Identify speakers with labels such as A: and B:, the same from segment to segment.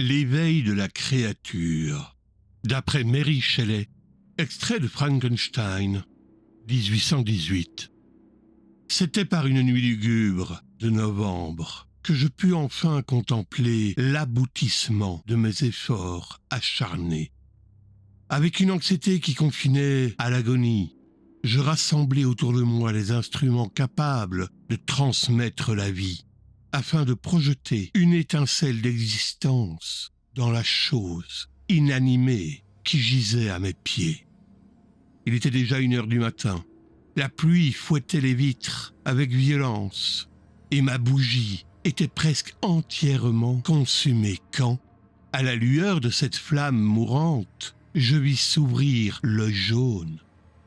A: L'éveil de la créature, d'après Mary Shelley, extrait de Frankenstein, 1818. C'était par une nuit lugubre de novembre que je pus enfin contempler l'aboutissement de mes efforts acharnés. Avec une anxiété qui confinait à l'agonie, je rassemblai autour de moi les instruments capables de transmettre la vie, afin de projeter une étincelle d'existence dans la chose inanimée qui gisait à mes pieds. Il était déjà 1 heure du matin. La pluie fouettait les vitres avec violence et ma bougie était presque entièrement consumée quand, à la lueur de cette flamme mourante, je vis s'ouvrir l'œil jaune,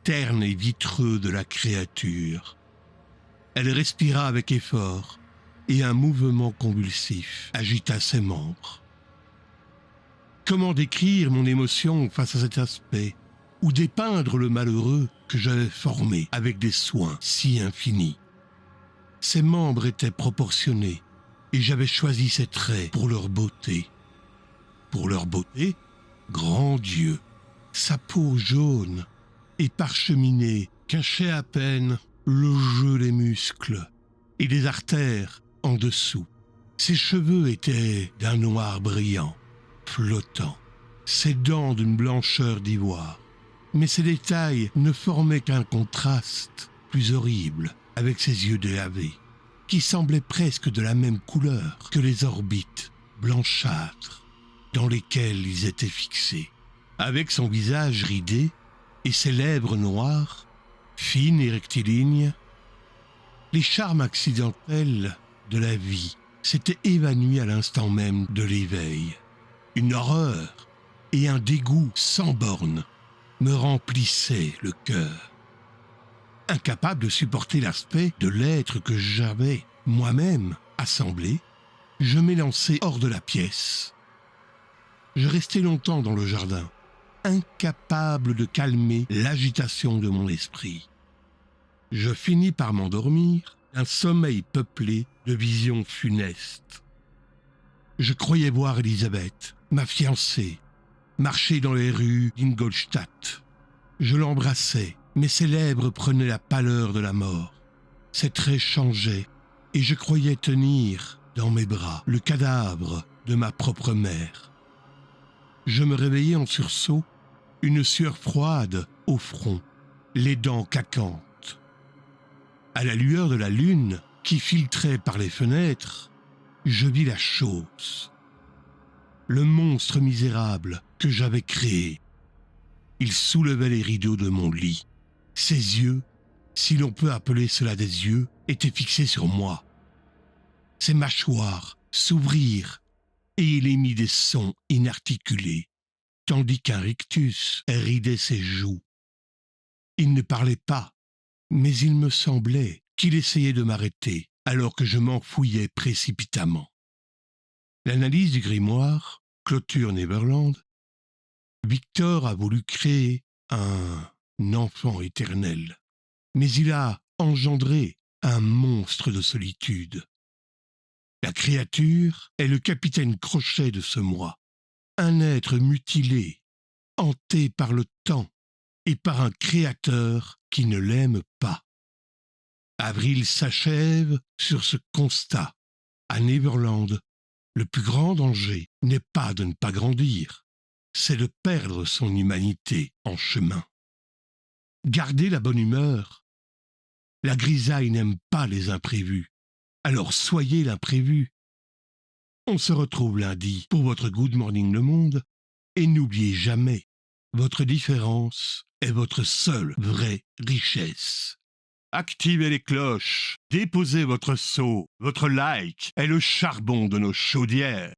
A: terne et vitreux de la créature. Elle respira avec effort et un mouvement convulsif agita ses membres. Comment décrire mon émotion face à cet aspect, ou dépeindre le malheureux que j'avais formé avec des soins si infinis? Ses membres étaient proportionnés et j'avais choisi ces traits pour leur beauté. Pour leur beauté, grand Dieu, sa peau jaune et parcheminée cachait à peine le jeu des muscles et des artères en dessous. Ses cheveux étaient d'un noir brillant, flottant, ses dents d'une blancheur d'ivoire. Mais ces détails ne formaient qu'un contraste plus horrible avec ses yeux délavés, qui semblaient presque de la même couleur que les orbites blanchâtres dans lesquelles ils étaient fixés. Avec son visage ridé et ses lèvres noires, fines et rectilignes, les charmes accidentels de la vie s'étaient évanouis à l'instant même de l'éveil. Une horreur et un dégoût sans bornes me remplissaient le cœur. Incapable de supporter l'aspect de l'être que j'avais moi-même assemblé, je m'élançai hors de la pièce. Je restai longtemps dans le jardin, incapable de calmer l'agitation de mon esprit. Je finis par m'endormir d'un sommeil peuplé de visions funestes. Je croyais voir Elisabeth, ma fiancée, marcher dans les rues d'Ingolstadt. Je l'embrassais, mais ses lèvres prenaient la pâleur de la mort. Ses traits changeaient, et je croyais tenir dans mes bras le cadavre de ma propre mère. Je me réveillai en sursaut, une sueur froide au front, les dents claquantes. À la lueur de la lune qui filtrait par les fenêtres, je vis la chose, le monstre misérable que j'avais créé. Il soulevait les rideaux de mon lit. Ses yeux, si l'on peut appeler cela des yeux, étaient fixés sur moi. Ses mâchoires s'ouvrirent et il émit des sons inarticulés, tandis qu'un rictus ridait ses joues. Il ne parlait pas, mais il me semblait qu'il essayait de m'arrêter alors que je m'enfouillais précipitamment. L'analyse du grimoire clôture Neverland. Victor a voulu créer un enfant éternel, mais il a engendré un monstre de solitude. La créature est le capitaine Crochet de ce moi, un être mutilé, hanté par le temps et par un créateur qui ne l'aime pas. Avril s'achève sur ce constat. À Neverland, le plus grand danger n'est pas de ne pas grandir, c'est de perdre son humanité en chemin. Gardez la bonne humeur. La grisaille n'aime pas les imprévus, alors soyez l'imprévu. On se retrouve lundi pour votre Good Morning Le Monde et n'oubliez jamais, votre différence est votre seule vraie richesse. Activez les cloches, déposez votre seau, votre like est le charbon de nos chaudières.